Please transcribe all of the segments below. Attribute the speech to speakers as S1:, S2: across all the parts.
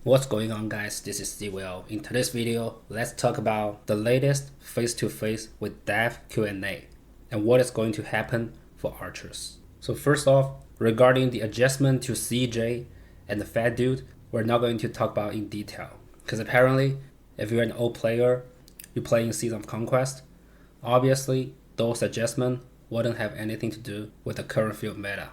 S1: What's going on, guys? This is Will. In today's video, let's talk about the latest face-to-face with dev Q&A and what is going to happen for archers. So first off, regarding the adjustment to CJ and the fat dude, we're not going to talk about in detail because apparently if you're an old player, you're playing Season of Conquest, obviously those adjustments wouldn't have anything to do with the current field meta.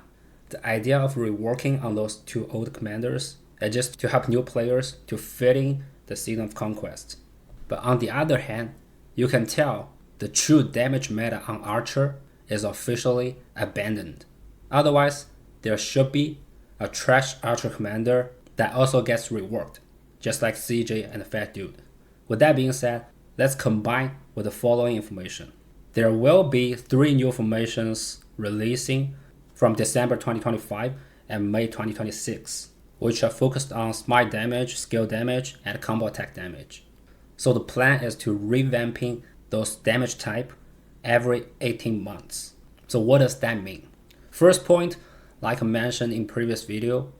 S1: The idea of reworking on those two old commanders is just to help new players to fit in the Season of Conquest. But on the other hand, you can tell the true damage meta on Archer is officially abandoned. Otherwise, there should be a trash Archer commander that also gets reworked, just like CJ and the Fat Dude. With that being said, let's combine with the following information. There will be 3 new formations releasing from December 2025 and May 2026, which are focused on smite damage, skill damage, and combo attack damage. So the plan is to revamping those damage type every 18 months. So what does that mean? First point, like I mentioned in previous video,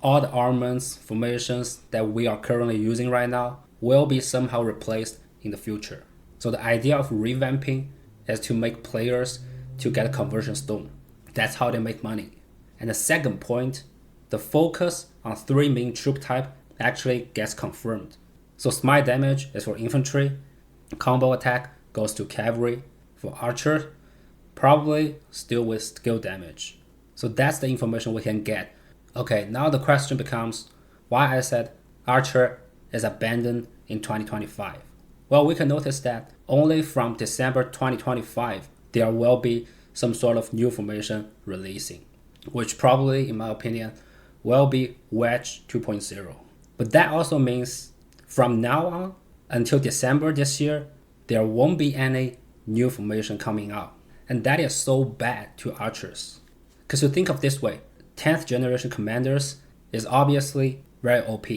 S1: all the armaments formations that we are currently using right now will be somehow replaced in the future. So the idea of revamping is to make players to get a conversion stone. That's how they make money. And the second point, the focus on 3 main troop type actually gets confirmed. So smite damage is for infantry, combo attack goes to cavalry, for archer, probably still with skill damage. So that's the information we can get. Okay, now the question becomes why I said archer is abandoned in 2025. Well, we can notice that only from December 2025 there will be some sort of new formation releasing, which probably, in my opinion, will be Wedge 2.0. But that also means from now on until December this year, there won't be any new formation coming out. And that is so bad to archers. Because you think of this way, 10th generation commanders is obviously very OP.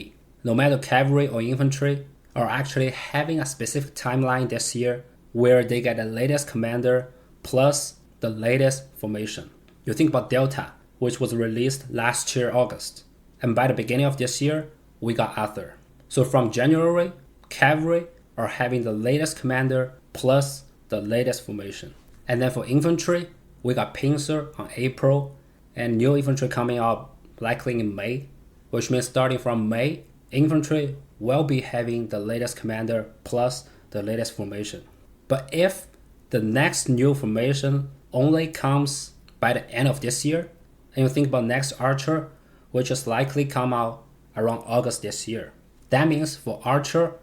S1: No matter cavalry or infantry are actually having a specific timeline this year where they get the latest commander plus the latest formation. You think about Delta, which was released last year August. And by the beginning of this year, we got Arthur. So from January, cavalry are having the latest commander plus the latest formation. And then for infantry, we got Pincer on April and new infantry coming out likely in May, which means starting from May, infantry will be having the latest commander plus the latest formation. But if the next new formation only comes by the end of this year, and you think about next archer, which is likely come out around August this year. That means for archer,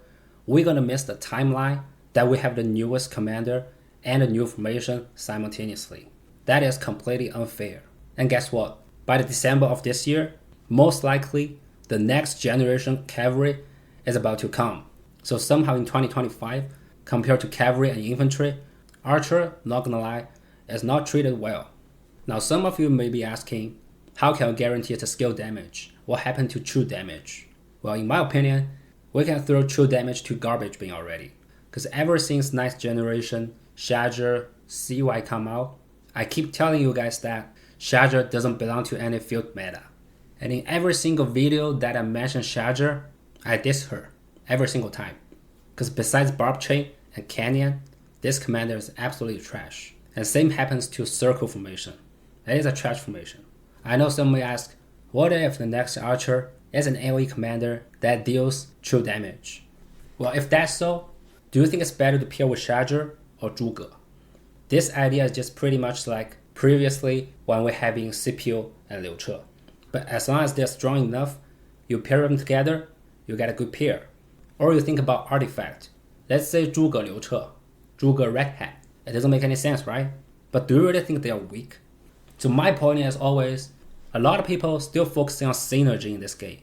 S1: we're gonna miss the timeline that we have the newest commander and the new formation simultaneously. That is completely unfair. And guess what? By the December of this year, most likely the next generation cavalry is about to come. So somehow in 2025, compared to cavalry and infantry, archer, not gonna lie, is not treated well. Now some of you may be asking, how can I guarantee the skill damage? What happened to true damage? Well, in my opinion, we can throw true damage to garbage bin already. Because ever since 9th generation, Shadger, CY come out, I keep telling you guys that Shadger doesn't belong to any field meta. And in every single video that I mention Shadger, I diss her every single time. Because besides Barb Chain and Canyon, this commander is absolutely trash. And same happens to Circle formation. It is a trash formation. I know some may ask, what if the next archer is an AoE commander that deals true damage? Well, if that's so, do you think it's better to pair with Shadger or Zhuge? This idea is just pretty much like previously when we're having CPU and Liu Che. But as long as they're strong enough, you pair them together, you get a good pair. Or you think about artifact. Let's say Zhuge Liu Che, Zhuge Red Hat. It doesn't make any sense, right? But do you really think they are weak? So my point is always, a lot of people still focusing on synergy in this game.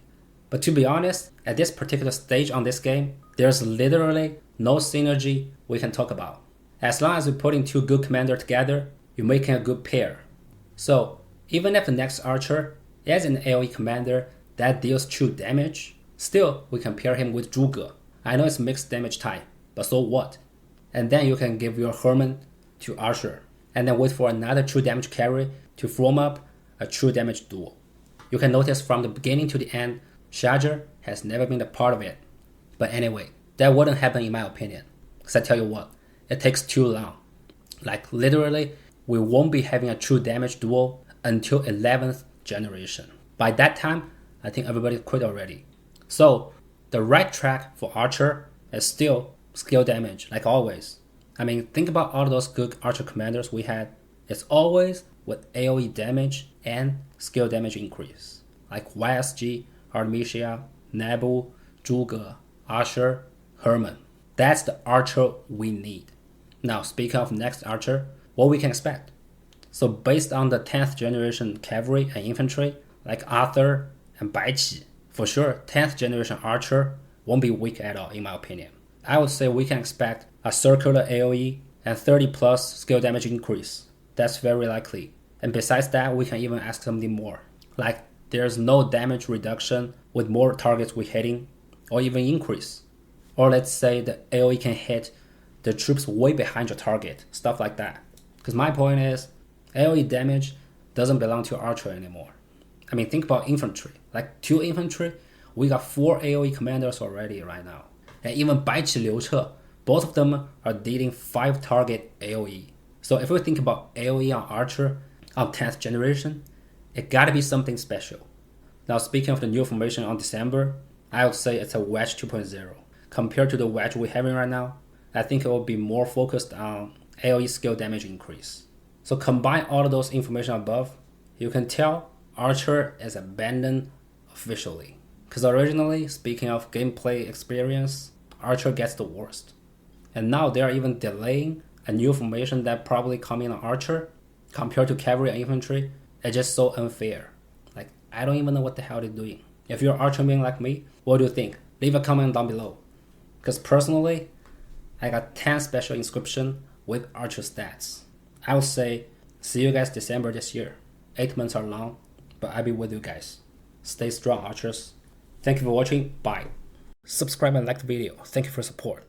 S1: But to be honest, at this particular stage on this game, there's literally no synergy we can talk about. As long as you're putting 2 good commanders together, you're making a good pair. So even if the next archer is an AoE commander that deals true damage, still we can pair him with Zhuge. I know it's mixed damage type, but so what? And then you can give your Herman to Archer, and then wait for another true damage carry to form up a true damage duo. You can notice from the beginning to the end, charger has never been a part of it. But anyway, that wouldn't happen in my opinion. Because I tell you what, it takes too long. Like literally, we won't be having a true damage duel until 11th generation. By that time, I think everybody quit already. So the right track for Archer is still skill damage, like always. I mean, think about all those good Archer commanders we had. It's always with AoE damage and skill damage increase. Like YSG, Artemisia, Nabu, Zhuge, Asher, Herman. That's the Archer we need. Now, speaking of next Archer, what we can expect. So based on the 10th generation cavalry and infantry, like Arthur and Baiqi, for sure 10th generation Archer won't be weak at all in my opinion. I would say we can expect a circular AoE and 30 plus skill damage increase. That's very likely. And besides that, we can even ask something more. Like there's no damage reduction with more targets we're hitting, or even increase. Or let's say the AoE can hit the troops way behind your target, stuff like that. Because my point is, AoE damage doesn't belong to Archer anymore. I mean, think about infantry. Like 2 infantry, we got 4 AoE commanders already right now. And even Baiqi Liu Che, both of them are dealing 5 target AoE. So if we think about AoE on Archer on 10th generation, it gotta be something special. Now speaking of the new formation on December, I would say it's a Wedge 2.0. Compared to the Wedge we're having right now, I think it will be more focused on AoE skill damage increase. So combine all of those information above, you can tell Archer is abandoned officially. Because originally, speaking of gameplay experience, Archer gets the worst. And now they are even delaying a new formation that probably coming on Archer compared to cavalry and infantry. It's just so unfair. Like, I don't even know what the hell they're doing. If you're Archer main like me, what do you think? Leave a comment down below. Because personally, I got 10 special inscription with Archer stats. I would say, see you guys December this year. 8 months are long, but I'll be with you guys. Stay strong, Archers. Thank you for watching. Bye. Subscribe and like the video. Thank you for support.